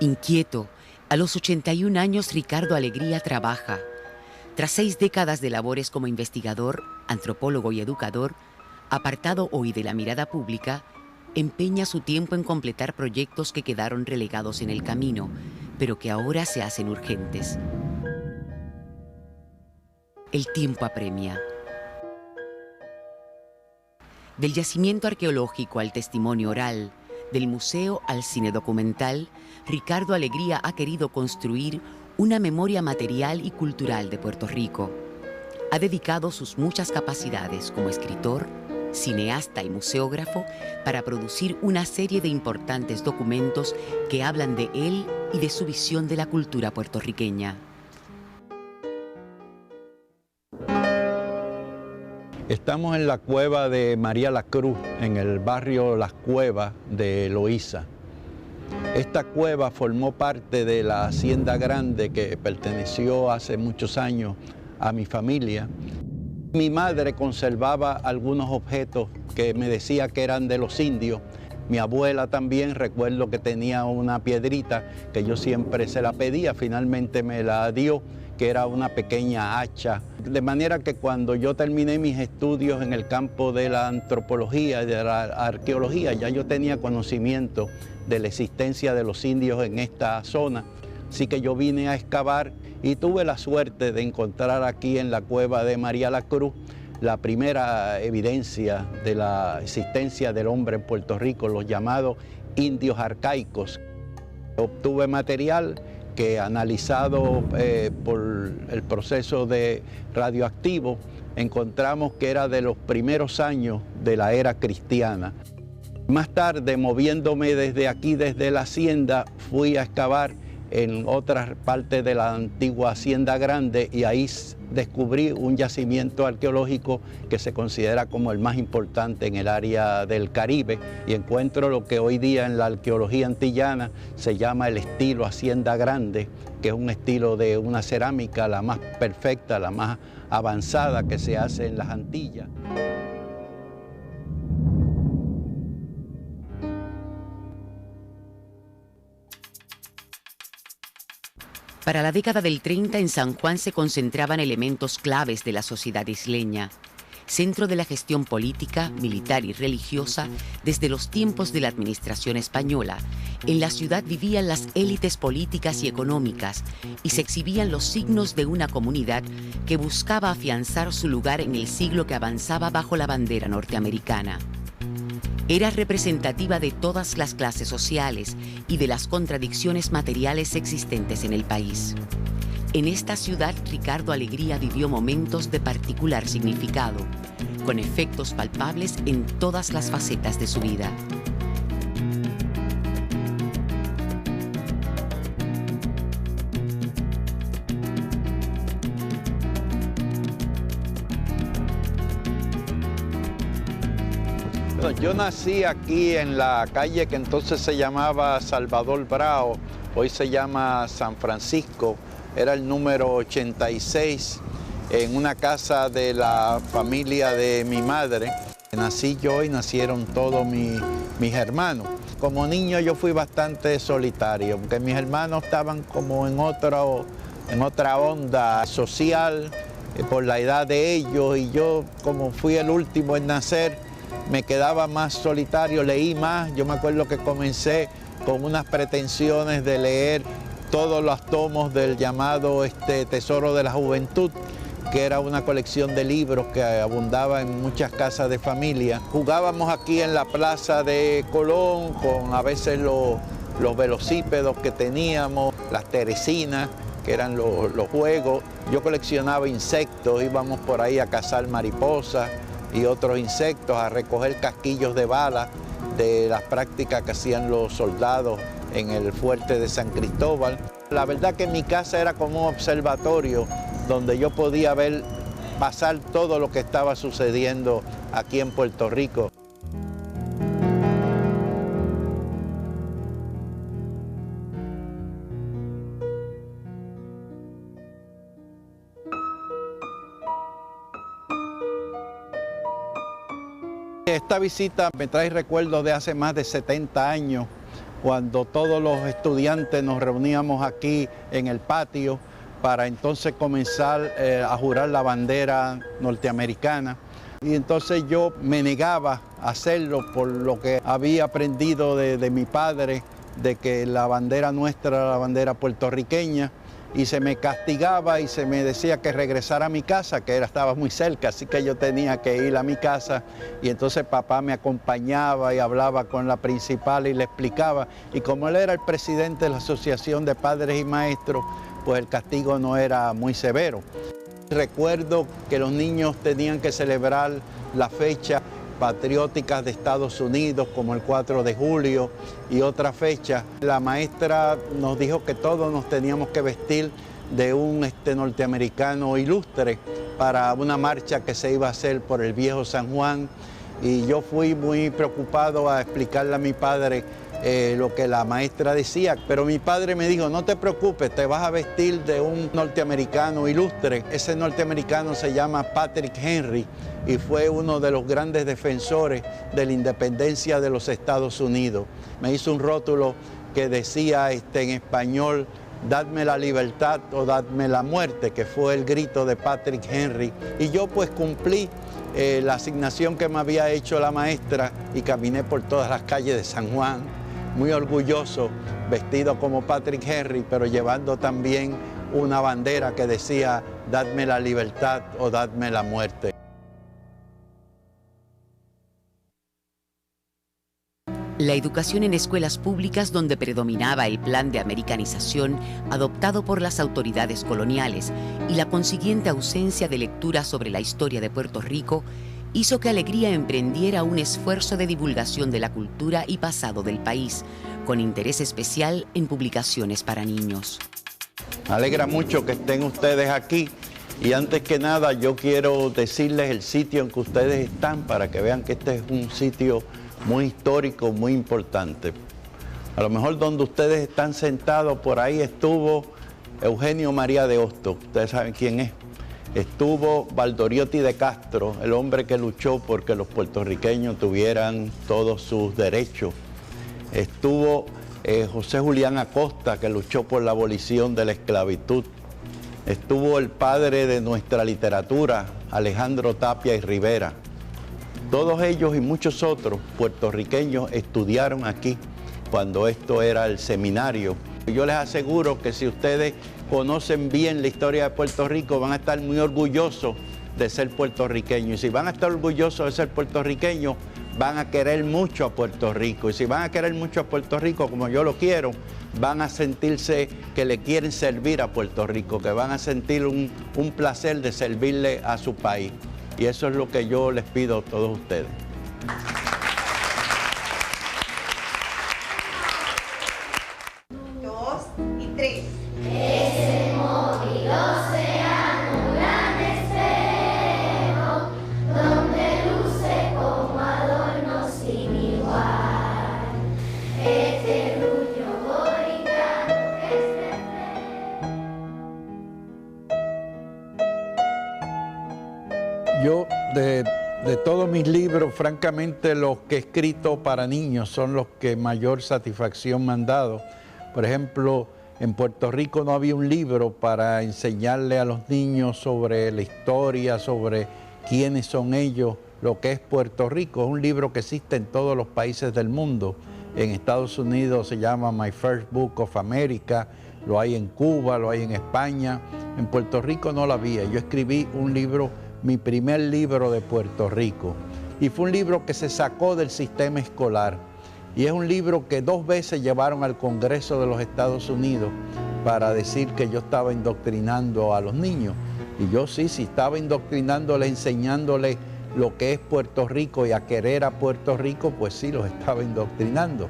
Inquieto, a los 81 años Ricardo Alegría trabaja. Tras 6 décadas de labores como investigador, antropólogo y educador, apartado hoy de la mirada pública, empeña su tiempo en completar proyectos que quedaron relegados en el camino, pero que ahora se hacen urgentes. El tiempo apremia. Del yacimiento arqueológico al testimonio oral, del museo al cine documental, Ricardo Alegría ha querido construir una memoria material y cultural de Puerto Rico. Ha dedicado sus muchas capacidades como escritor, cineasta y museógrafo para producir una serie de importantes documentos que hablan de él y de su visión de la cultura puertorriqueña. Estamos en la cueva de María la Cruz, en el barrio Las Cuevas de Loíza. Esta cueva formó parte de la Hacienda Grande que perteneció hace muchos años a mi familia. Mi madre conservaba algunos objetos que me decía que eran de los indios. Mi abuela también, recuerdo que tenía una piedrita que yo siempre se la pedía, finalmente me la dio, que era una pequeña hacha. De manera que cuando yo terminé mis estudios en el campo de la antropología y de la arqueología, ya yo tenía conocimiento de la existencia de los indios en esta zona. Así que yo vine a excavar y tuve la suerte de encontrar aquí en la cueva de María la Cruz la primera evidencia de la existencia del hombre en Puerto Rico, los llamados indios arcaicos. Obtuve material que, analizado por el proceso de radioactivo, encontramos que era de los primeros años de la era cristiana. Más tarde, moviéndome desde aquí, desde la hacienda, fui a excavar en otras partes de la antigua Hacienda Grande y ahí descubrí un yacimiento arqueológico que se considera como el más importante en el área del Caribe, y encuentro lo que hoy día en la arqueología antillana se llama el estilo Hacienda Grande, que es un estilo de una cerámica la más perfecta, la más avanzada que se hace en las Antillas. Para la década del 30 en San Juan se concentraban elementos claves de la sociedad isleña, centro de la gestión política, militar y religiosa desde los tiempos de la administración española. En la ciudad vivían las élites políticas y económicas y se exhibían los signos de una comunidad que buscaba afianzar su lugar en el siglo que avanzaba bajo la bandera norteamericana. Era representativa de todas las clases sociales y de las contradicciones materiales existentes en el país. En esta ciudad, Ricardo Alegría vivió momentos de particular significado, con efectos palpables en todas las facetas de su vida. Yo nací aquí en la calle que entonces se llamaba Salvador Bravo, hoy se llama San Francisco, era el número 86, en una casa de la familia de mi madre. Nací yo y nacieron todos mis hermanos. Como niño yo fui bastante solitario, porque mis hermanos estaban como en otra onda social por la edad de ellos, y yo, como fui el último en nacer, me quedaba más solitario, leí más. Yo me acuerdo que comencé con unas pretensiones de leer todos los tomos del llamado Tesoro de la Juventud, que era una colección de libros que abundaba en muchas casas de familia. Jugábamos aquí en la plaza de Colón con a veces los velocípedos que teníamos, las teresinas, que eran los juegos. Yo coleccionaba insectos, íbamos por ahí a cazar mariposas y otros insectos, a recoger casquillos de bala de las prácticas que hacían los soldados en el fuerte de San Cristóbal. La verdad que mi casa era como un observatorio donde yo podía ver pasar todo lo que estaba sucediendo aquí en Puerto Rico. Esta visita me trae recuerdos de hace más de 70 años, cuando todos los estudiantes nos reuníamos aquí en el patio para entonces comenzar a jurar la bandera norteamericana. Y entonces yo me negaba a hacerlo por lo que había aprendido de mi padre, de que la bandera nuestra era la bandera puertorriqueña, y se me castigaba y se me decía que regresara a mi casa, que estaba muy cerca, así que yo tenía que ir a mi casa, y entonces papá me acompañaba y hablaba con la principal y le explicaba, y como él era el presidente de la Asociación de Padres y Maestros, pues el castigo no era muy severo. Recuerdo que los niños tenían que celebrar la fecha patrióticas de Estados Unidos, como el 4 de julio y otra fecha. La maestra nos dijo que todos nos teníamos que vestir de un norteamericano ilustre para una marcha que se iba a hacer por el viejo San Juan, y yo fui muy preocupado a explicarle a mi padre lo que la maestra decía, pero mi padre me dijo: no te preocupes, te vas a vestir de un norteamericano ilustre. Ese norteamericano se llama Patrick Henry y fue uno de los grandes defensores de la independencia de los Estados Unidos. Me hizo un rótulo que decía en español: dadme la libertad o dadme la muerte, que fue el grito de Patrick Henry. Y yo pues cumplí la asignación que me había hecho la maestra y caminé por todas las calles de San Juan, muy orgulloso, vestido como Patrick Henry, pero llevando también una bandera que decía: dadme la libertad o dadme la muerte. La educación en escuelas públicas, donde predominaba el plan de americanización adoptado por las autoridades coloniales y la consiguiente ausencia de lectura sobre la historia de Puerto Rico, hizo que Alegría emprendiera un esfuerzo de divulgación de la cultura y pasado del país, con interés especial en publicaciones para niños. Me alegra mucho que estén ustedes aquí, y antes que nada yo quiero decirles el sitio en que ustedes están para que vean que este es un sitio muy histórico, muy importante. A lo mejor donde ustedes están sentados, por ahí estuvo Eugenio María de Hostos, ustedes saben quién es. Estuvo Valdoriotti de Castro, el hombre que luchó porque los puertorriqueños tuvieran todos sus derechos. Estuvo José Julián Acosta, que luchó por la abolición de la esclavitud. Estuvo el padre de nuestra literatura, Alejandro Tapia y Rivera. Todos ellos y muchos otros puertorriqueños estudiaron aquí cuando esto era el seminario. Yo les aseguro que si ustedes conocen bien la historia de Puerto Rico, van a estar muy orgullosos de ser puertorriqueños. Y si van a estar orgullosos de ser puertorriqueños, van a querer mucho a Puerto Rico. Y si van a querer mucho a Puerto Rico, como yo lo quiero, van a sentirse que le quieren servir a Puerto Rico, que van a sentir un placer de servirle a su país. Y eso es lo que yo les pido a todos ustedes. 2 y 3. Ese móvil océano, gran espejo, donde luce como adorno sin igual. Este terruño boricano es Yo, de todos mis libros, francamente, los que he escrito para niños son los que mayor satisfacción me han dado. Por ejemplo, en Puerto Rico no había un libro para enseñarle a los niños sobre la historia, sobre quiénes son ellos, lo que es Puerto Rico. Es un libro que existe en todos los países del mundo. En Estados Unidos se llama My First Book of America, lo hay en Cuba, lo hay en España. En Puerto Rico no lo había. Yo escribí un libro, mi primer libro de Puerto Rico, y fue un libro que se sacó del sistema escolar, y es un libro que 2 veces llevaron al Congreso de los Estados Unidos para decir que yo estaba indoctrinando a los niños, y yo sí estaba indoctrinándoles, enseñándoles lo que es Puerto Rico y a querer a Puerto Rico, pues sí, los estaba indoctrinando.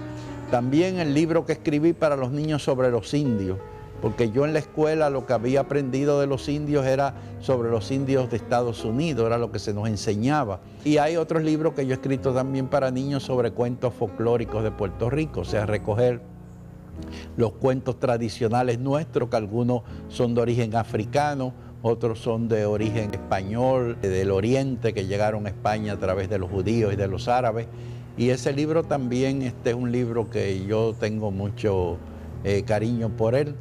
También el libro que escribí para los niños sobre los indios, porque yo en la escuela lo que había aprendido de los indios era sobre los indios de Estados Unidos, era lo que se nos enseñaba. Y hay otros libros que yo he escrito también para niños sobre cuentos folclóricos de Puerto Rico, o sea, recoger los cuentos tradicionales nuestros, que algunos son de origen africano, otros son de origen español, del oriente, que llegaron a España a través de los judíos y de los árabes. Y ese libro también es un libro que yo tengo mucho cariño por él.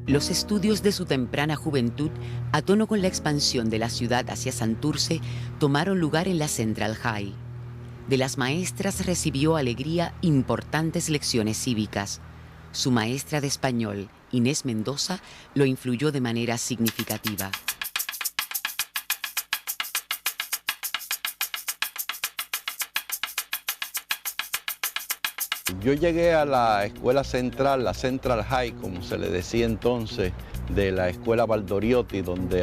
Los estudios de su temprana juventud, a tono con la expansión de la ciudad hacia Santurce, tomaron lugar en la Central High. De las maestras recibió Alegría importantes lecciones cívicas. Su maestra de español, Inés Mendoza, lo influyó de manera significativa. Yo llegué a la escuela central, la Central High, como se le decía entonces, de la escuela Valdoriotti, donde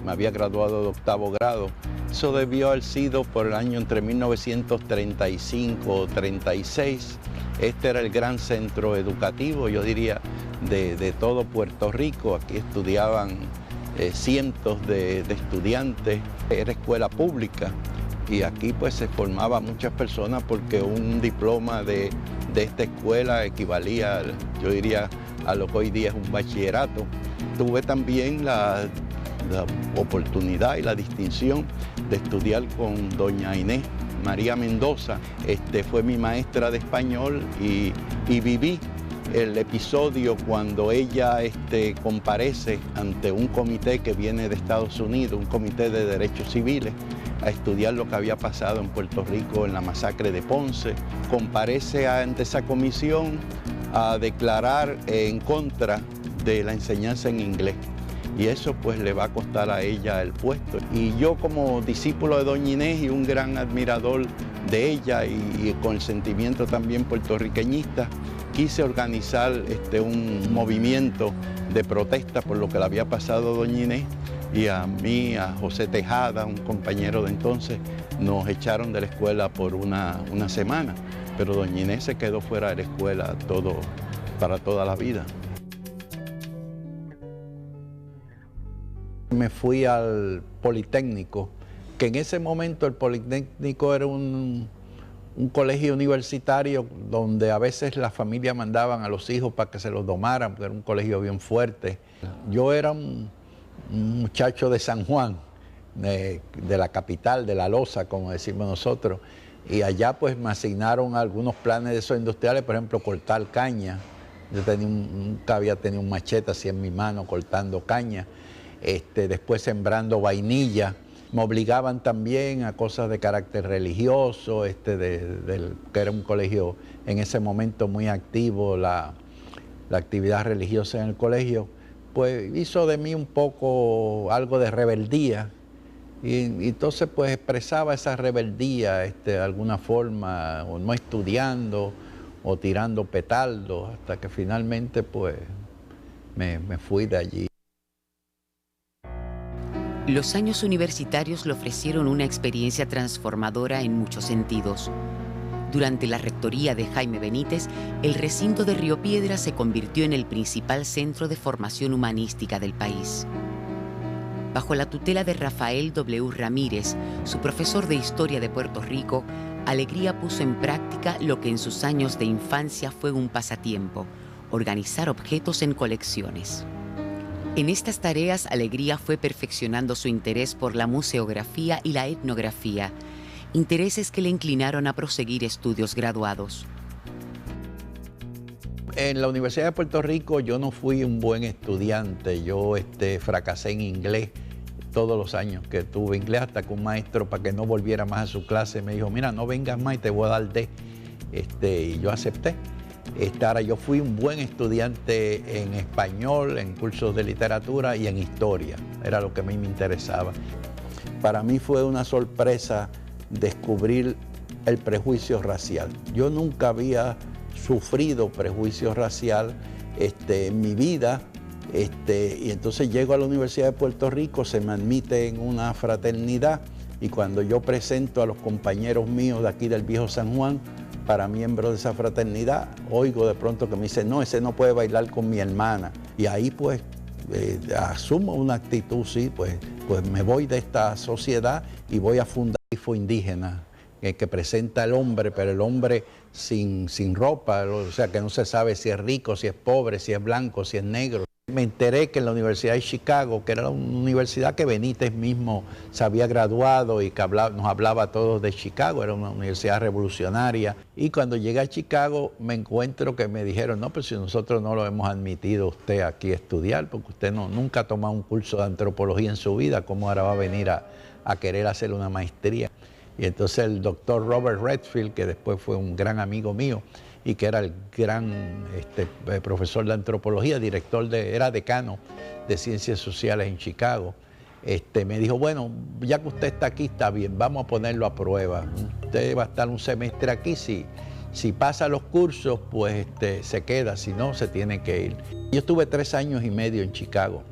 me había graduado de 8º grado. Eso debió haber sido por el año entre 1935 o 36. Este era el gran centro educativo, yo diría, de todo Puerto Rico. Aquí estudiaban cientos de estudiantes. Era escuela pública. Y aquí pues se formaba muchas personas porque un diploma de esta escuela equivalía, yo diría, a lo que hoy día es un bachillerato. Tuve también la oportunidad y la distinción de estudiar con doña Inés María Mendoza. Fue mi maestra de español y viví el episodio cuando ella comparece ante un comité que viene de Estados Unidos, un comité de derechos civiles, a estudiar lo que había pasado en Puerto Rico en la masacre de Ponce. Comparece ante esa comisión a declarar en contra de la enseñanza en inglés. Y eso pues le va a costar a ella el puesto. Y yo como discípulo de doña Inés y un gran admirador de ella y con el sentimiento también puertorriqueñista, quise organizar un movimiento de protesta por lo que le había pasado a doña Inés. Y a mí, a José Tejada, un compañero de entonces, nos echaron de la escuela por una semana. Pero doña Inés se quedó fuera de la escuela para toda la vida. Me fui al Politécnico, que en ese momento el Politécnico era un colegio universitario donde a veces las familias mandaban a los hijos para que se los domaran, porque era un colegio bien fuerte. Yo era un muchacho de San Juan, de la capital, de La Loza, como decimos nosotros, y allá pues me asignaron algunos planes de esos industriales, por ejemplo, cortar caña. Yo nunca había tenido un machete así en mi mano cortando caña. Después sembrando vainilla. Me obligaban también a cosas de carácter religioso, que era un colegio en ese momento muy activo, la actividad religiosa en el colegio, pues hizo de mí un poco algo de rebeldía. Y entonces pues expresaba esa rebeldía de alguna forma, o no estudiando, o tirando petardos, hasta que finalmente pues me fui de allí. Los años universitarios le ofrecieron una experiencia transformadora en muchos sentidos. Durante la rectoría de Jaime Benítez, el recinto de Río Piedras se convirtió en el principal centro de formación humanística del país. Bajo la tutela de Rafael W. Ramírez, su profesor de Historia de Puerto Rico, Alegría puso en práctica lo que en sus años de infancia fue un pasatiempo: organizar objetos en colecciones. En estas tareas, Alegría fue perfeccionando su interés por la museografía y la etnografía, intereses que le inclinaron a proseguir estudios graduados. En la Universidad de Puerto Rico yo no fui un buen estudiante, yo fracasé en inglés todos los años que tuve inglés, hasta que un maestro, para que no volviera más a su clase, me dijo, mira, no vengas más y te voy a dar D. Y yo acepté. Ahora yo fui un buen estudiante en español, en cursos de literatura y en historia, era lo que a mí me interesaba. Para mí fue una sorpresa descubrir el prejuicio racial. Yo nunca había sufrido prejuicio racial en mi vida, y entonces llego a la Universidad de Puerto Rico, se me admite en una fraternidad, y cuando yo presento a los compañeros míos de aquí del Viejo San Juan para miembros de esa fraternidad, oigo de pronto que me dicen, no, ese no puede bailar con mi hermana. Y ahí pues asumo una actitud, sí, pues me voy de esta sociedad y voy a fundar IFO Indígena, que presenta al hombre, pero el hombre sin ropa, o sea que no se sabe si es rico, si es pobre, si es blanco, si es negro. Me enteré que en la Universidad de Chicago, que era una universidad que Benítez mismo se había graduado y que nos hablaba a todos de Chicago, era una universidad revolucionaria. Y cuando llegué a Chicago me encuentro que me dijeron, no, pues si nosotros no lo hemos admitido a usted aquí a estudiar, porque usted nunca ha tomado un curso de antropología en su vida, ¿cómo ahora va a venir a querer hacer una maestría? Y entonces el doctor Robert Redfield, que después fue un gran amigo mío, y que era el gran profesor de antropología, era decano de ciencias sociales en Chicago, me dijo, bueno, ya que usted está aquí, está bien, vamos a ponerlo a prueba. Usted va a estar un semestre aquí, si pasa los cursos, pues se queda, si no, se tiene que ir. Yo estuve 3 años y medio en Chicago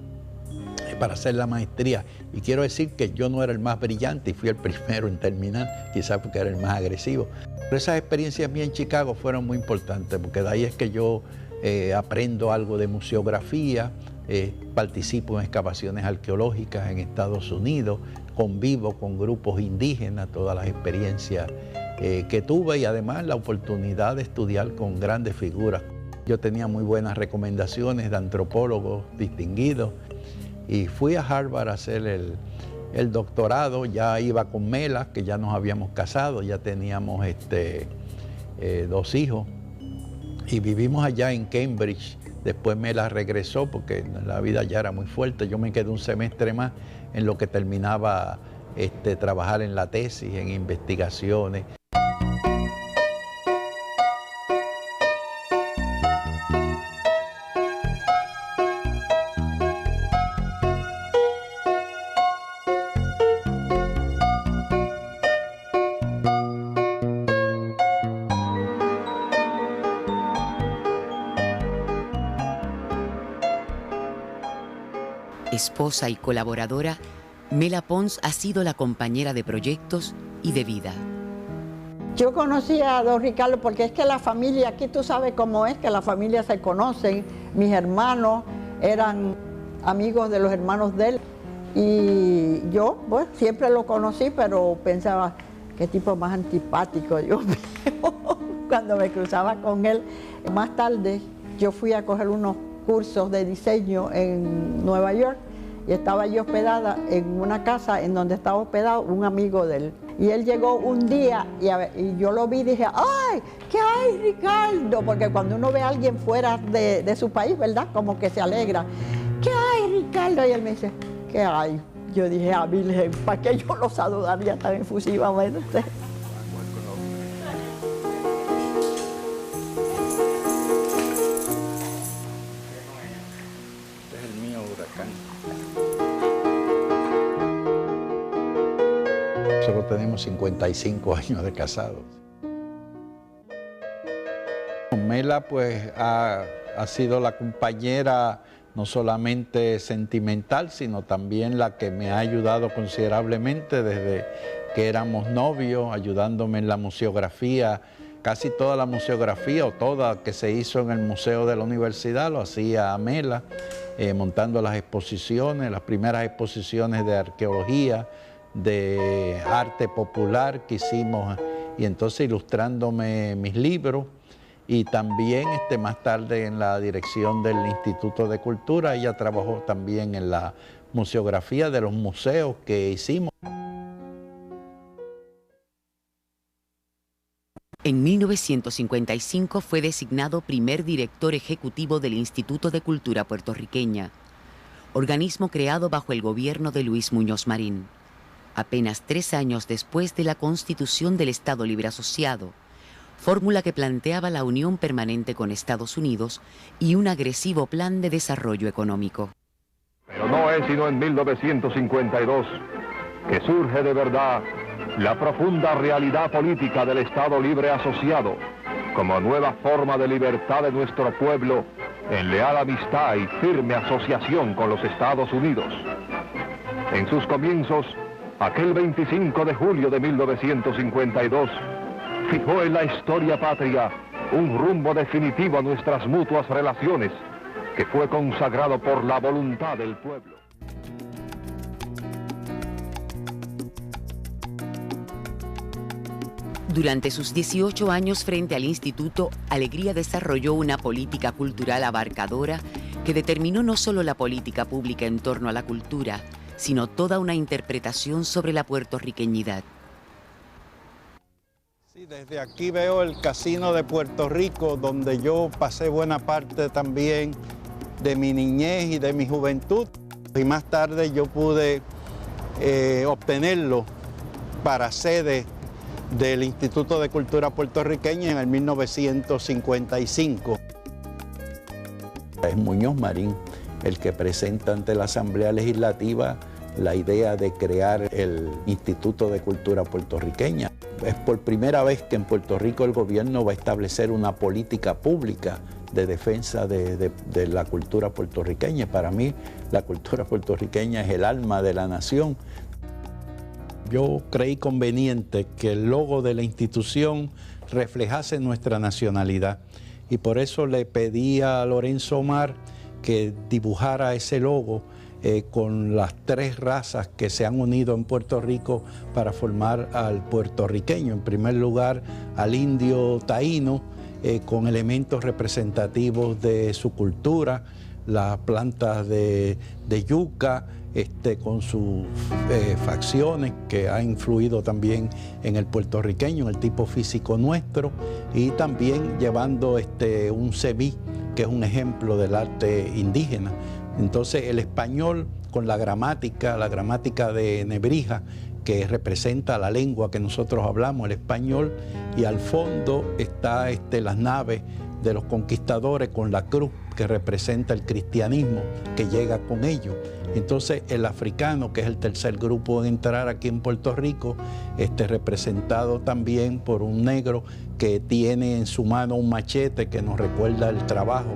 para hacer la maestría, y quiero decir que yo no era el más brillante y fui el primero en terminar, quizás porque era el más agresivo. Pero esas experiencias mías en Chicago fueron muy importantes, porque de ahí es que yo aprendo algo de museografía, participo en excavaciones arqueológicas en Estados Unidos, convivo con grupos indígenas, todas las experiencias que tuve, y además la oportunidad de estudiar con grandes figuras. Yo tenía muy buenas recomendaciones de antropólogos distinguidos, y fui a Harvard a hacer el doctorado. Ya iba con Mela, que ya nos habíamos casado, ya teníamos 2 hijos, y vivimos allá en Cambridge. Después Mela regresó porque la vida ya era muy fuerte. Yo me quedé un semestre más en lo que terminaba trabajar en la tesis, en investigaciones. Esposa y colaboradora, Mela Pons ha sido la compañera de proyectos y de vida. Yo conocí a don Ricardo porque es que la familia, aquí tú sabes cómo es, que la familia se conocen. Mis hermanos eran amigos de los hermanos de él. Y yo, bueno, siempre lo conocí, pero pensaba, qué tipo más antipático yo veo cuando me cruzaba con él. Más tarde, yo fui a coger unos cursos de diseño en Nueva York, y estaba yo hospedada en una casa en donde estaba hospedado un amigo de él. Y él llegó un día y yo lo vi y dije, ¡ay! ¿Qué hay, Ricardo? Porque cuando uno ve a alguien fuera de su país, ¿verdad? Como que se alegra. ¿Qué hay, Ricardo? Y él me dice, ¿qué hay? Yo dije, Virgen, ¿para qué yo lo saludaría tan efusivamente? Nosotros tenemos 55 años de casados. Mela pues ha sido la compañera no solamente sentimental, sino también la que me ha ayudado considerablemente desde que éramos novios, ayudándome en la museografía. Casi toda la museografía, o toda que se hizo en el Museo de la Universidad, lo hacía Mela, montando las exposiciones, las primeras exposiciones de arqueología, de arte popular que hicimos, y entonces ilustrándome mis libros, y también más tarde en la dirección del Instituto de Cultura. Ella trabajó también en la museografía de los museos que hicimos. En 1955 fue designado primer director ejecutivo del Instituto de Cultura Puertorriqueña, organismo creado bajo el gobierno de Luis Muñoz Marín, apenas 3 años después de la constitución del Estado Libre Asociado, fórmula que planteaba la unión permanente con Estados Unidos y un agresivo plan de desarrollo económico. Pero no es sino en 1952 que surge de verdad la profunda realidad política del Estado Libre Asociado como nueva forma de libertad de nuestro pueblo en leal amistad y firme asociación con los Estados Unidos. En sus comienzos, aquel 25 de julio de 1952 fijó en la historia patria un rumbo definitivo a nuestras mutuas relaciones, que fue consagrado por la voluntad del pueblo. Durante sus 18 años frente al Instituto, Alegría desarrolló una política cultural abarcadora que determinó no solo la política pública en torno a la cultura, sino toda una interpretación sobre la puertorriqueñidad. Sí, desde aquí veo el Casino de Puerto Rico, donde yo pasé buena parte también de mi niñez y de mi juventud. Y más tarde yo pude obtenerlo para sede del Instituto de Cultura Puertorriqueña en el 1955. Es Muñoz Marín el que presenta ante la Asamblea Legislativa la idea de crear el Instituto de Cultura Puertorriqueña. Es por primera vez que en Puerto Rico el gobierno va a establecer una política pública de defensa de la cultura puertorriqueña. Para mí, la cultura puertorriqueña es el alma de la nación. Yo creí conveniente que el logo de la institución reflejase nuestra nacionalidad y por eso le pedí a Lorenzo Omar que dibujara ese logo con las tres razas que se han unido en Puerto Rico para formar al puertorriqueño. En primer lugar, al indio taíno, con elementos representativos de su cultura, las plantas de yuca, con sus facciones que ha influido también en el puertorriqueño, en el tipo físico nuestro, y también llevando un cebí, que es un ejemplo del arte indígena. Entonces el español con la gramática de Nebrija, que representa la lengua que nosotros hablamos, el español, y al fondo está las naves de los conquistadores con la cruz, que representa el cristianismo que llega con ellos. Entonces el africano, que es el tercer grupo en entrar aquí en Puerto Rico, representado también por un negro que tiene en su mano un machete que nos recuerda el trabajo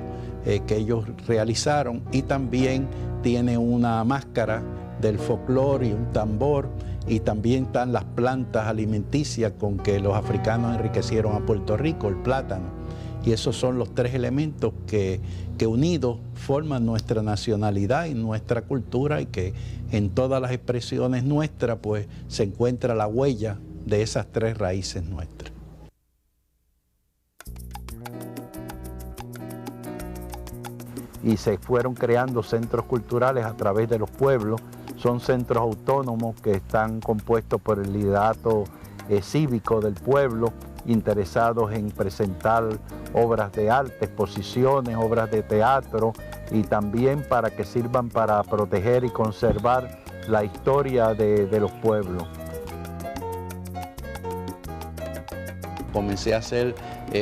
que ellos realizaron, y también tiene una máscara del folclore y un tambor, y también están las plantas alimenticias con que los africanos enriquecieron a Puerto Rico, el plátano. Y esos son los tres elementos que unidos forman nuestra nacionalidad y nuestra cultura, y que en todas las expresiones nuestras pues se encuentra la huella de esas tres raíces nuestras. Y se fueron creando centros culturales a través de los pueblos. Son centros autónomos que están compuestos por el liderato cívico del pueblo, interesados en presentar obras de arte, exposiciones, obras de teatro, y también para que sirvan para proteger y conservar la historia de los pueblos. Comencé a hacer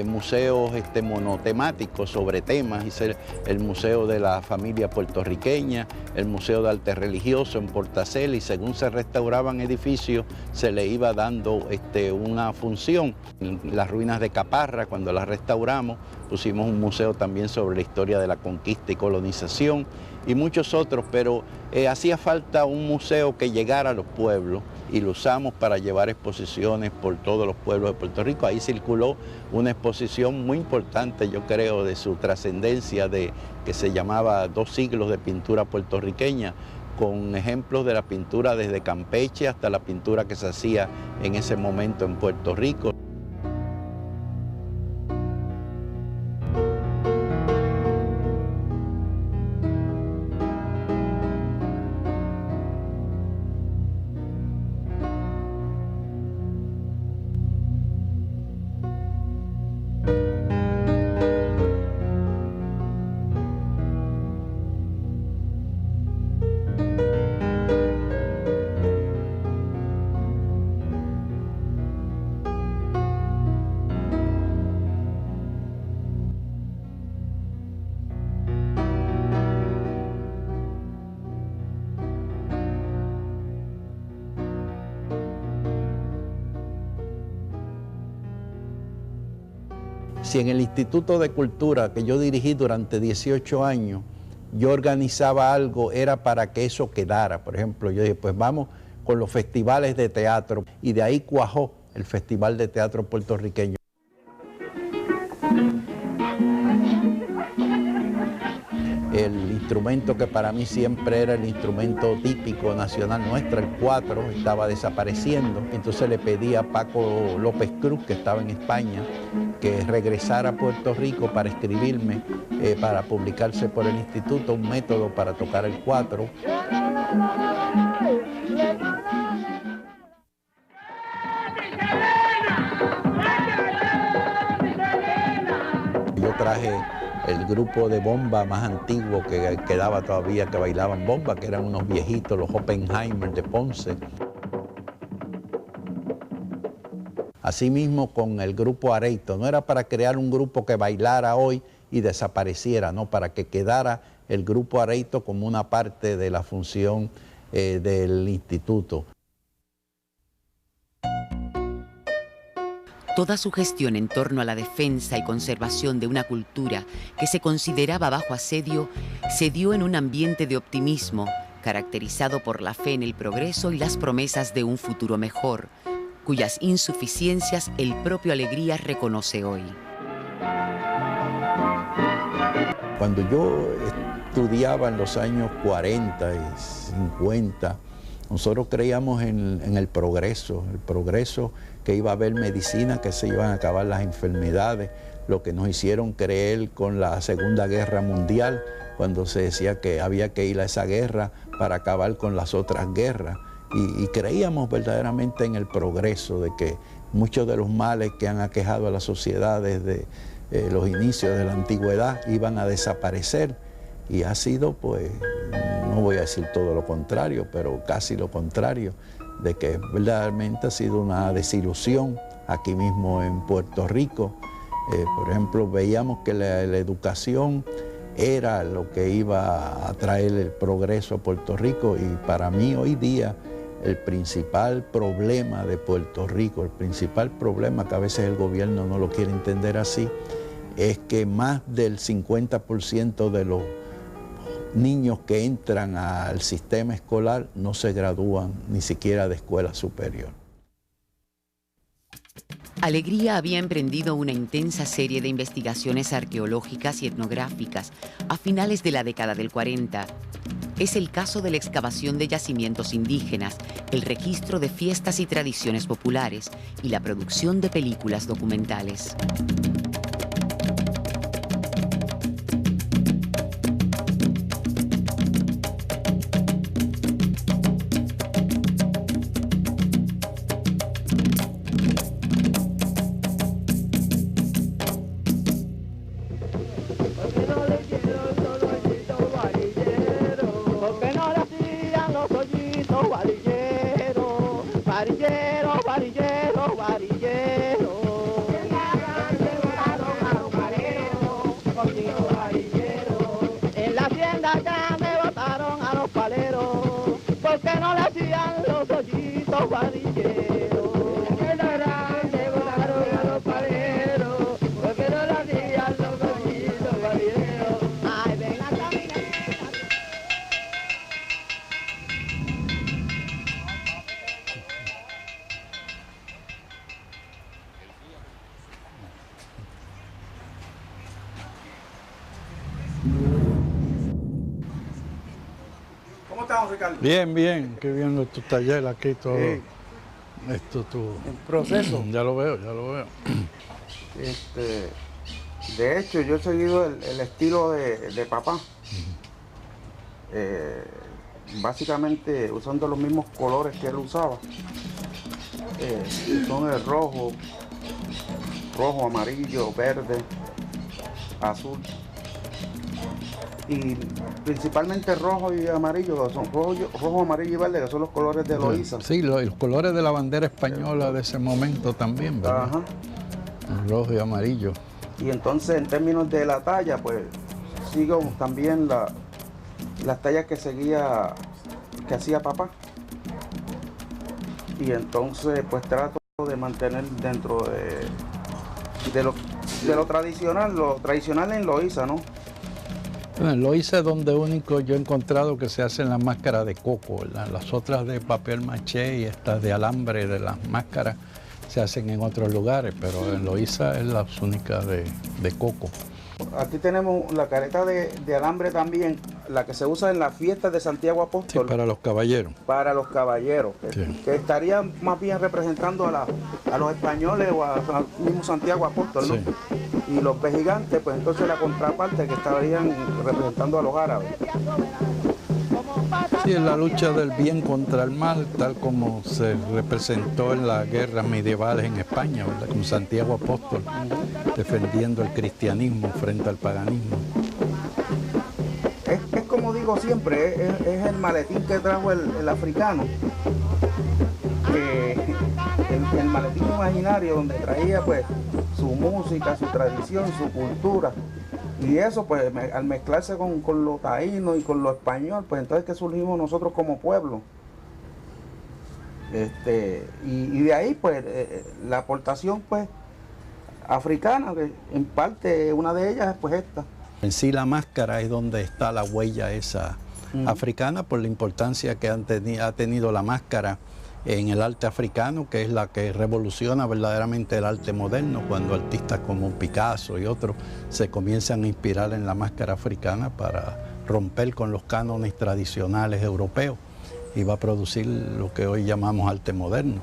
museos monotemáticos sobre temas. Hice el Museo de la Familia Puertorriqueña, el Museo de Arte Religioso en Portacel, y según se restauraban edificios se le iba dando una función. En las ruinas de Caparra, cuando las restauramos, pusimos un museo también sobre la historia de la conquista y colonización, y muchos otros, pero hacía falta un museo que llegara a los pueblos, y lo usamos para llevar exposiciones por todos los pueblos de Puerto Rico. Ahí circuló una exposición muy importante, yo creo, de su trascendencia, que se llamaba 2 siglos de pintura puertorriqueña, con ejemplos de la pintura desde Campeche hasta la pintura que se hacía en ese momento en Puerto Rico. Si en el Instituto de Cultura que yo dirigí durante 18 años, yo organizaba algo, era para que eso quedara. Por ejemplo, yo dije, pues vamos con los festivales de teatro, y de ahí cuajó el Festival de Teatro Puertorriqueño. El instrumento que para mí siempre era el instrumento típico nacional nuestro, el 4, estaba desapareciendo. Entonces le pedí a Paco López Cruz, que estaba en España, que regresara a Puerto Rico para escribirme, para publicarse por el instituto, un método para tocar el 4. Yo traje el grupo de bomba más antiguo que quedaba todavía, que bailaban bomba, que eran unos viejitos, los Oppenheimer de Ponce. Asimismo con el grupo Areito, no era para crear un grupo que bailara hoy y desapareciera, no, para que quedara el grupo Areito como una parte de la función del instituto. Toda su gestión en torno a la defensa y conservación de una cultura que se consideraba bajo asedio se dio en un ambiente de optimismo, caracterizado por la fe en el progreso y las promesas de un futuro mejor, cuyas insuficiencias el propio Alegría reconoce hoy. Cuando yo estudiaba en los años 40 y 50, nosotros creíamos en el progreso que iba a haber medicina, que se iban a acabar las enfermedades, lo que nos hicieron creer con la Segunda Guerra Mundial, cuando se decía que había que ir a esa guerra para acabar con las otras guerras. Y creíamos verdaderamente en el progreso, de que muchos de los males que han aquejado a la sociedad desde los inicios de la antigüedad iban a desaparecer. Y ha sido, pues, no voy a decir todo lo contrario, pero casi lo contrario, de que verdaderamente ha sido una desilusión aquí mismo en Puerto Rico. Por ejemplo, veíamos que la educación era lo que iba a traer el progreso a Puerto Rico, y para mí hoy día el principal problema de Puerto Rico, el principal problema que a veces el gobierno no lo quiere entender así, es que más del 50% de los niños que entran al sistema escolar no se gradúan ni siquiera de escuela superior. Alegría había emprendido una intensa serie de investigaciones arqueológicas y etnográficas a finales de la década del 40. Es el caso de la excavación de yacimientos indígenas, el registro de fiestas y tradiciones populares y la producción de películas documentales. ¿Cómo estamos, Ricardo? Bien, bien, qué viendo tu taller aquí, todo esto, El proceso. Ya lo veo, ya lo veo. De hecho, yo he seguido el estilo de papá. Básicamente usando los mismos colores que él usaba. Son el rojo, amarillo, verde, azul. Y principalmente rojo y amarillo, son rojo, amarillo y verde, que son los colores de Loíza. Sí, los colores de la bandera española de ese momento también, ¿verdad? Ajá. El rojo y amarillo. Y entonces, en términos de la talla, pues sigo también las tallas que hacía papá. Y entonces, pues trato de mantener dentro de lo tradicional en Loíza, ¿no? Bueno, en Loíza es donde único yo he encontrado que se hacen las máscaras de coco, ¿verdad? Las otras de papel maché y estas de alambre de las máscaras se hacen en otros lugares, pero en Loíza es las únicas de coco. Aquí tenemos la careta de alambre también, la que se usa en las fiestas de Santiago Sí, Apóstol. para los caballeros. Para los caballeros, Sí. que estarían más bien representando a los españoles o al mismo Santiago Apóstol, ¿no? Sí. Y los gigantes, pues entonces la contraparte que estarían representando a los árabes. Sí, es la lucha del bien contra el mal, tal como se representó en las guerras medievales en España, ¿verdad? Con Santiago Apóstol, defendiendo el cristianismo frente al paganismo. Es como digo siempre, es el maletín que trajo el africano, que el maletín imaginario donde traía pues su música, su tradición, su cultura. Y eso, pues, al mezclarse con los taínos y con lo español, pues entonces que surgimos nosotros como pueblo. Y de ahí, pues, la aportación, pues, africana, que en parte una de ellas es, pues, esta. En sí la máscara es donde está la huella esa africana, por la importancia que ha tenido la máscara en el arte africano, que es la que revoluciona verdaderamente el arte moderno, cuando artistas como Picasso y otros se comienzan a inspirar en la máscara africana para romper con los cánones tradicionales europeos y va a producir lo que hoy llamamos arte moderno.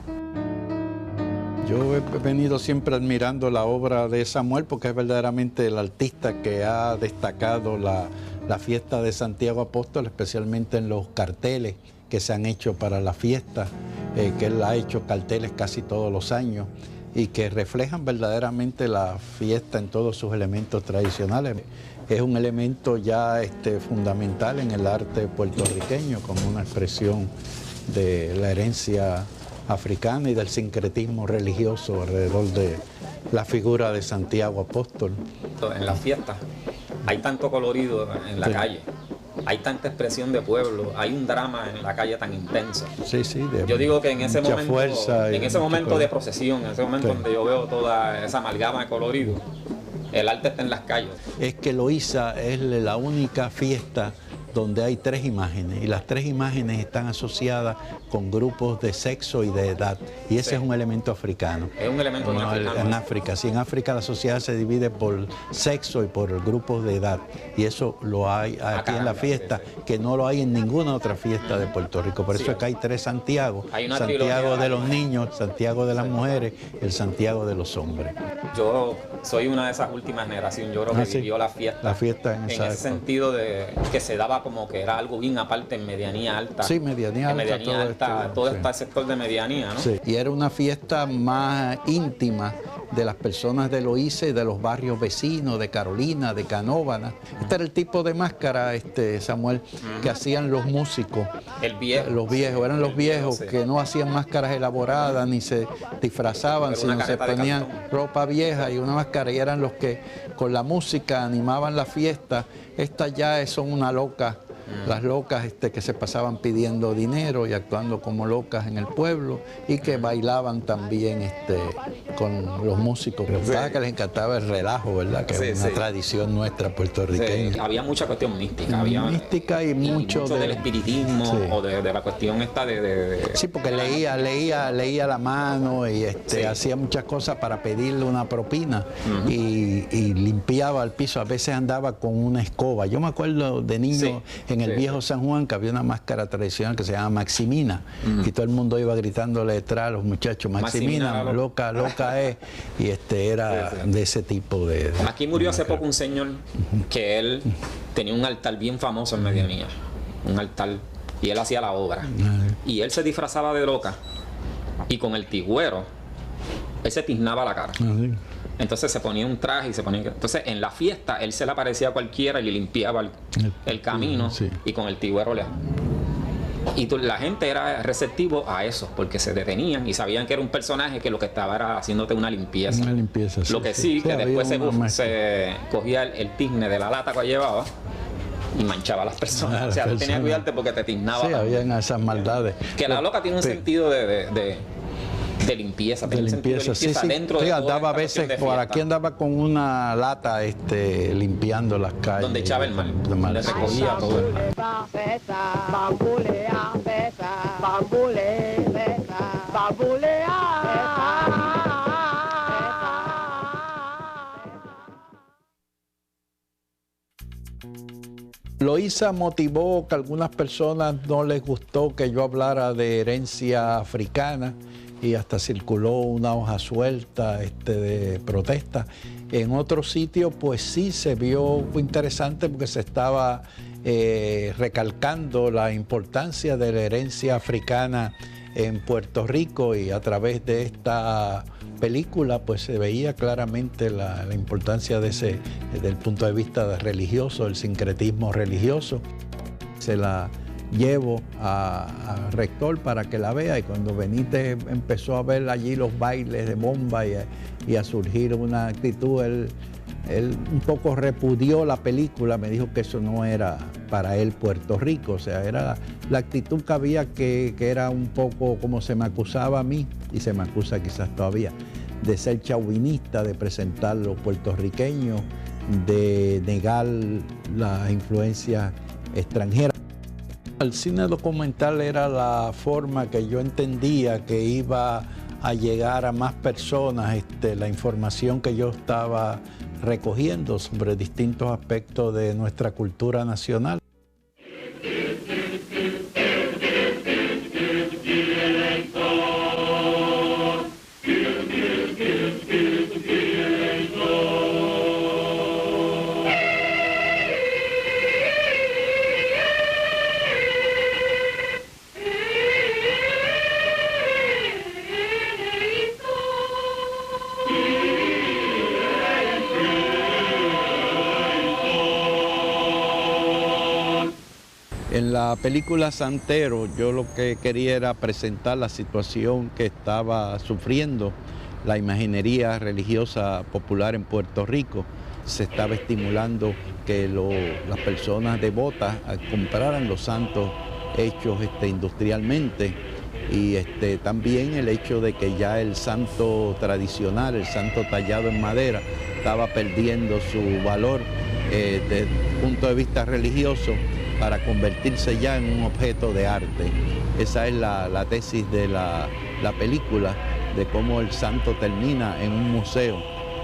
Yo he venido siempre admirando la obra de Samuel porque es verdaderamente el artista que ha destacado la fiesta de Santiago Apóstol, especialmente en los carteles que se han hecho para la fiesta, que él ha hecho carteles casi todos los años y que reflejan verdaderamente la fiesta en todos sus elementos tradicionales. Es un elemento ya fundamental en el arte puertorriqueño como una expresión de la herencia africana y del sincretismo religioso alrededor de la figura de Santiago Apóstol. En las fiestas hay tanto colorido en la calle, hay tanta expresión de pueblo, hay un drama en la calle tan intenso. Sí, sí. Yo digo que en ese momento, fuerza en ese momento de procesión, en ese momento donde yo veo toda esa amalgama de colorido, el arte está en las calles. Es que Loíza es la única fiesta donde hay 3 imágenes y las 3 imágenes están asociadas con grupos de sexo y de edad y ese es un elemento africano. Es un elemento africano. En África, sí, en África la sociedad se divide por sexo y por grupos de edad y eso lo hay aquí en la fiesta, que no lo hay en ninguna otra fiesta de Puerto Rico. Por eso es que hay 3 Santiago, Santiago de los niños, Santiago de las mujeres y el Santiago de los hombres. Yo soy una de esas últimas generaciones, yo creo que vivió la fiesta en ese sentido de que se daba como que era algo bien aparte en medianía alta. Sí, medianía alta. Todo este sector de medianía, ¿no? Sí, y era una fiesta más íntima de las personas de Loíza y de los barrios vecinos, de Carolina, de Canóvana. Este era el tipo de máscara, Samuel, que hacían los músicos. Los viejos, eran los viejos que no hacían máscaras elaboradas ni se disfrazaban, sino se ponían ropa vieja y una máscara y eran los que con la música animaban la fiesta. Estas ya son una loca. Las locas que se pasaban pidiendo dinero y actuando como locas en el pueblo y que bailaban también con los músicos, que les encantaba el relajo, ¿verdad? Que es una tradición nuestra puertorriqueña. Sí, había mucha cuestión mística. Mística y mucho del espiritismo o de la cuestión esta de... Sí, porque leía la mano y hacía muchas cosas para pedirle una propina y limpiaba el piso. A veces andaba con una escoba. Yo me acuerdo de niño en el viejo San Juan que había una máscara tradicional que se llama Maximina y todo el mundo iba gritándole detrás a los muchachos, Maximina, loca es, y era de ese tipo de... Aquí murió hace poco un señor que él tenía un altar bien famoso en Medianía, un altar, y él hacía la obra, y él se disfrazaba de loca y con el tigüero él se tiznaba la cara. Entonces se ponía un traje y se ponía... Entonces en la fiesta él se le aparecía a cualquiera y le limpiaba el camino y con el tigüero le... Y la gente era receptivo a eso porque se detenían y sabían que era un personaje que lo que estaba era haciéndote una limpieza. Una limpieza, Lo que que después se cogía el tizne de la lata que llevaba y manchaba a las personas. O sea, tú tenías que cuidarte porque te tiznaba. Sí, habían esas maldades. Que la loca tiene un sentido de limpieza, dentro de andaba a veces por aquí, andaba con una lata limpiando las calles. Donde echaba el mal, donde recogía todo el mal. Loíza Loíza motivó que a algunas personas no les gustó que yo hablara de herencia africana y hasta circuló una hoja suelta de protesta. En otros sitios pues sí se vio interesante porque se estaba recalcando la importancia de la herencia africana en Puerto Rico, y a través de esta película pues se veía claramente la importancia de ese, desde el punto de vista religioso, el sincretismo religioso. Se la llevo al rector para que la vea, y cuando Benítez empezó a ver allí los bailes de bomba y a surgir una actitud, él un poco repudió la película, me dijo que eso no era para él Puerto Rico, o sea, era la actitud que había, que era un poco como se me acusaba a mí, y se me acusa quizás todavía, de ser chauvinista, de presentar los puertorriqueños, de negar las influencias extranjeras. El cine documental era la forma que yo entendía que iba a llegar a más personas la información que yo estaba recogiendo sobre distintos aspectos de nuestra cultura nacional. En la película Santero yo lo que quería era presentar la situación que estaba sufriendo la imaginería religiosa popular en Puerto Rico. Se estaba estimulando que las personas devotas compraran los santos hechos industrialmente, y también el hecho de que ya el santo tradicional, el santo tallado en madera, estaba perdiendo su valor desde el punto de vista religioso, para convertirse ya en un objeto de arte. Esa es la tesis de la película, de cómo el santo termina en un museo,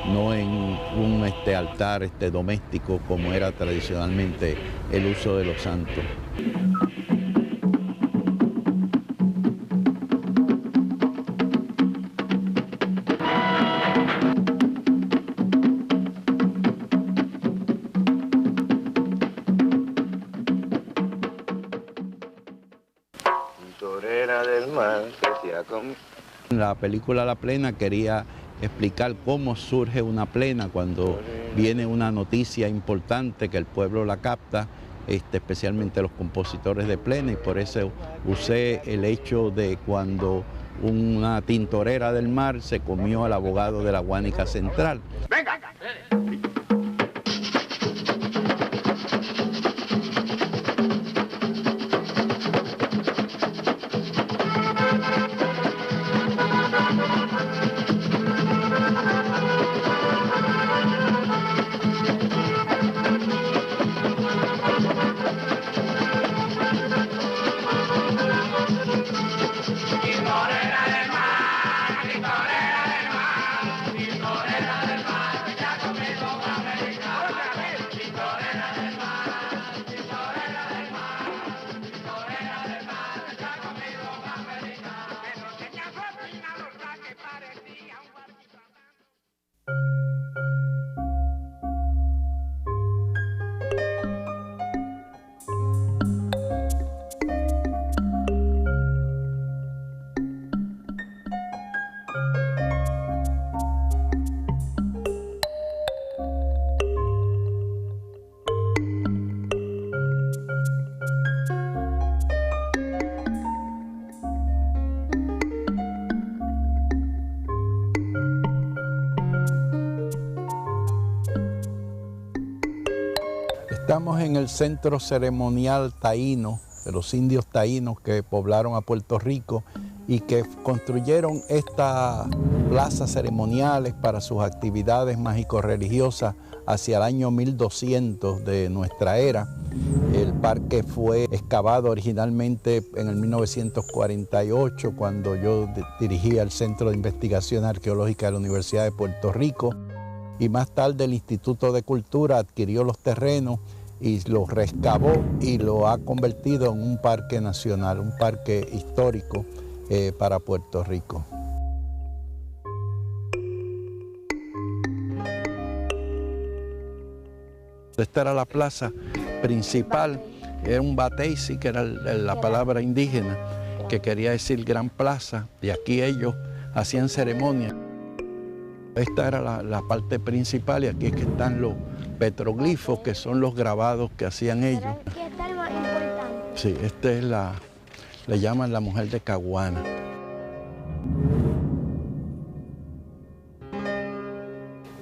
no en un altar doméstico como era tradicionalmente el uso de los santos. La película La Plena quería explicar cómo surge una plena cuando viene una noticia importante que el pueblo la capta, especialmente los compositores de plena, y por eso usé el hecho de cuando una tintorera del mar se comió al abogado de la Guánica Central. ¡Venga! Estamos en el centro ceremonial taíno, de los indios taínos que poblaron a Puerto Rico y que construyeron estas plazas ceremoniales para sus actividades mágico-religiosas hacia el año 1200 de nuestra era. El parque fue excavado originalmente en el 1948, cuando yo dirigía el Centro de Investigación Arqueológica de la Universidad de Puerto Rico, y más tarde el Instituto de Cultura adquirió los terrenos y lo rescabó y lo ha convertido en un parque nacional, un parque histórico para Puerto Rico. Esta era la plaza principal, era un bateysi, que era la palabra indígena, que quería decir gran plaza, y aquí ellos hacían ceremonias. Esta era la parte principal, y aquí es que están los petroglifos, que son los grabados que hacían ellos. ¿Qué es el más importante? Sí, esta es le llaman la mujer de Caguana.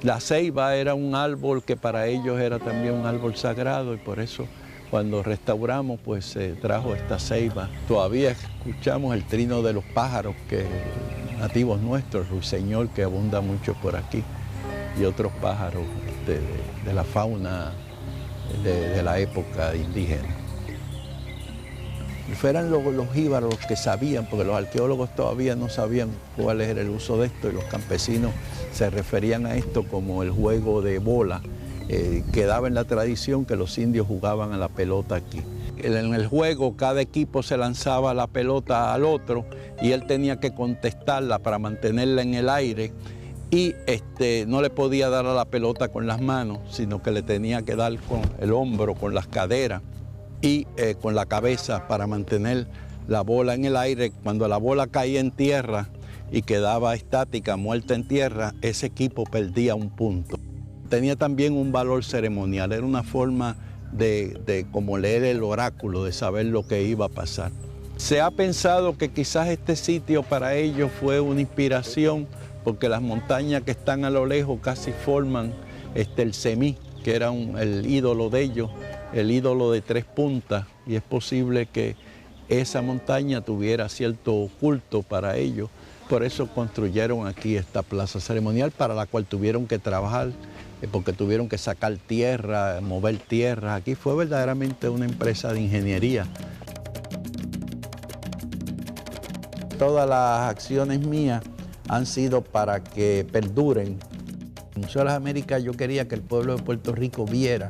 La ceiba era un árbol que para ellos era también un árbol sagrado, y por eso cuando restauramos pues se trajo esta ceiba. Todavía escuchamos el trino de los pájaros nativos nuestros, ruiseñor, que abunda mucho por aquí, y otros pájaros de la fauna de la época indígena. Fueran los jíbaros los que sabían, porque los arqueólogos todavía no sabían cuál era el uso de esto, y los campesinos se referían a esto como el juego de bola. Quedaba en la tradición que los indios jugaban a la pelota aquí. En el juego cada equipo se lanzaba la pelota al otro y él tenía que contestarla para mantenerla en el aire, y no le podía dar a la pelota con las manos, sino que le tenía que dar con el hombro, con las caderas y con la cabeza para mantener la bola en el aire. Cuando la bola caía en tierra y quedaba estática, muerta en tierra, ese equipo perdía un punto. Tenía también un valor ceremonial, era una forma de como leer el oráculo, de saber lo que iba a pasar. Se ha pensado que quizás este sitio para ellos fue una inspiración, porque las montañas que están a lo lejos casi forman el semí, que era el ídolo de ellos, el ídolo de 3 puntas, y es posible que esa montaña tuviera cierto culto para ellos. Por eso construyeron aquí esta plaza ceremonial, para la cual tuvieron que trabajar, porque tuvieron que sacar tierra, mover tierra. Aquí fue verdaderamente una empresa de ingeniería. Todas las acciones mías han sido para que perduren. En el Museo de las Américas yo quería que el pueblo de Puerto Rico viera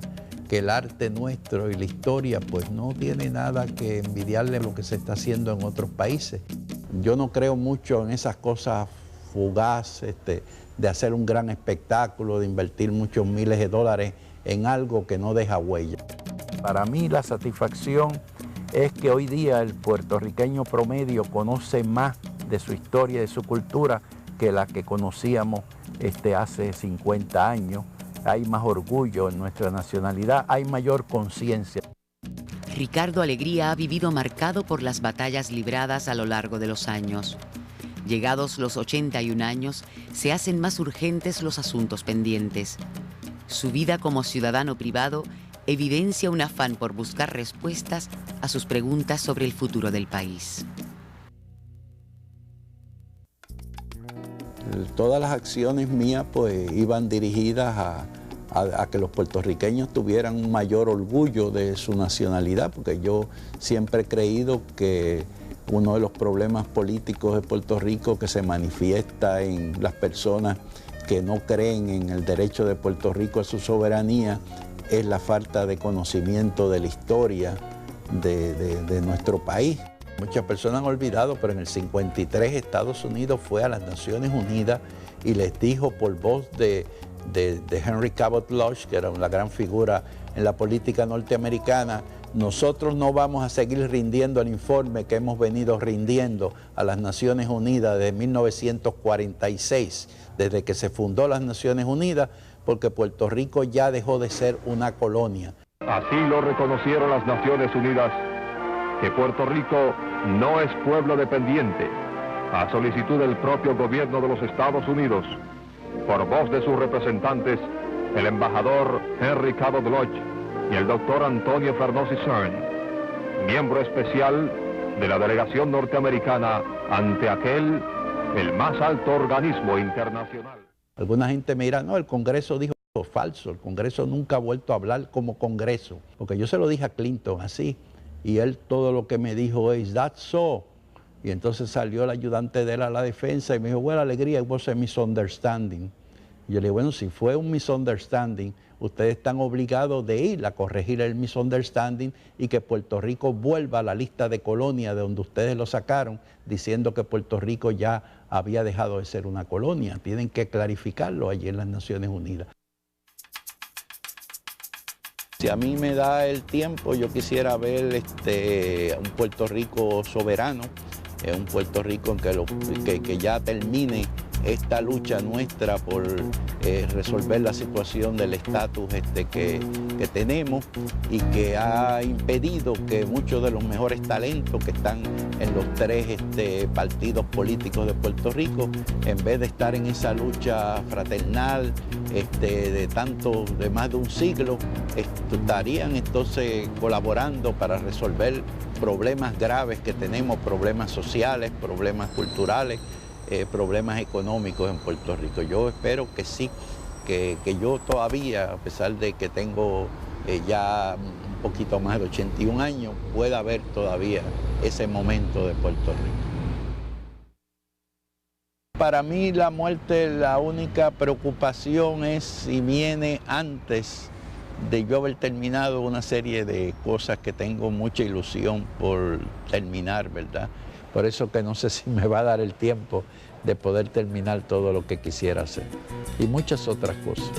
que el arte nuestro y la historia pues no tiene nada que envidiarle a lo que se está haciendo en otros países. Yo no creo mucho en esas cosas fugaces, de hacer un gran espectáculo, de invertir muchos miles de dólares en algo que no deja huella. Para mí la satisfacción es que hoy día el puertorriqueño promedio conoce más de su historia y de su cultura que la que conocíamos hace 50 años. Hay más orgullo en nuestra nacionalidad, hay mayor conciencia. Ricardo Alegría ha vivido marcado por las batallas libradas a lo largo de los años. Llegados los 81 años, se hacen más urgentes los asuntos pendientes. Su vida como ciudadano privado evidencia un afán por buscar respuestas a sus preguntas sobre el futuro del país. Todas las acciones mías pues iban dirigidas a que los puertorriqueños tuvieran un mayor orgullo de su nacionalidad, porque yo siempre he creído que uno de los problemas políticos de Puerto Rico que se manifiesta en las personas que no creen en el derecho de Puerto Rico a su soberanía es la falta de conocimiento de la historia de nuestro país. Muchas personas han olvidado, pero en el 53 Estados Unidos fue a las Naciones Unidas y les dijo por voz de Henry Cabot Lodge, que era una gran figura en la política norteamericana: nosotros no vamos a seguir rindiendo el informe que hemos venido rindiendo a las Naciones Unidas desde 1946, desde que se fundó las Naciones Unidas, porque Puerto Rico ya dejó de ser una colonia. Así lo reconocieron las Naciones Unidas, que Puerto Rico no es pueblo dependiente, a solicitud del propio gobierno de los Estados Unidos, por voz de sus representantes, el embajador Henry Cabot Lodge y el doctor Antonio Fernosi Cern, miembro especial de la delegación norteamericana ante el más alto organismo internacional. Alguna gente me dirá, no, el Congreso dijo falso, el Congreso nunca ha vuelto a hablar como Congreso, porque yo se lo dije a Clinton así, y él todo lo que me dijo es, that's so. Y entonces salió el ayudante de él a la defensa y me dijo, well, Alegría, it was a misunderstanding. Yo le digo, bueno, si fue un misunderstanding, ustedes están obligados de ir a corregir el misunderstanding y que Puerto Rico vuelva a la lista de colonia de donde ustedes lo sacaron, diciendo que Puerto Rico ya había dejado de ser una colonia. Tienen que clarificarlo allí en las Naciones Unidas. Si a mí me da el tiempo, yo quisiera ver un Puerto Rico soberano, un Puerto Rico en que ya termine esta lucha nuestra por resolver la situación del estatus que tenemos y que ha impedido que muchos de los mejores talentos que están en los tres partidos políticos de Puerto Rico, en vez de estar en esa lucha fraternal de más de un siglo, estarían entonces colaborando para resolver problemas graves que tenemos, problemas sociales, problemas culturales, problemas económicos en Puerto Rico. Yo espero que sí, que yo todavía, a pesar de que tengo ya un poquito más de 81 años, pueda ver todavía ese momento de Puerto Rico. Para mí la muerte, la única preocupación es si viene antes de yo haber terminado una serie de cosas que tengo mucha ilusión por terminar, ¿verdad? Por eso que no sé si me va a dar el tiempo de poder terminar todo lo que quisiera hacer y muchas otras cosas.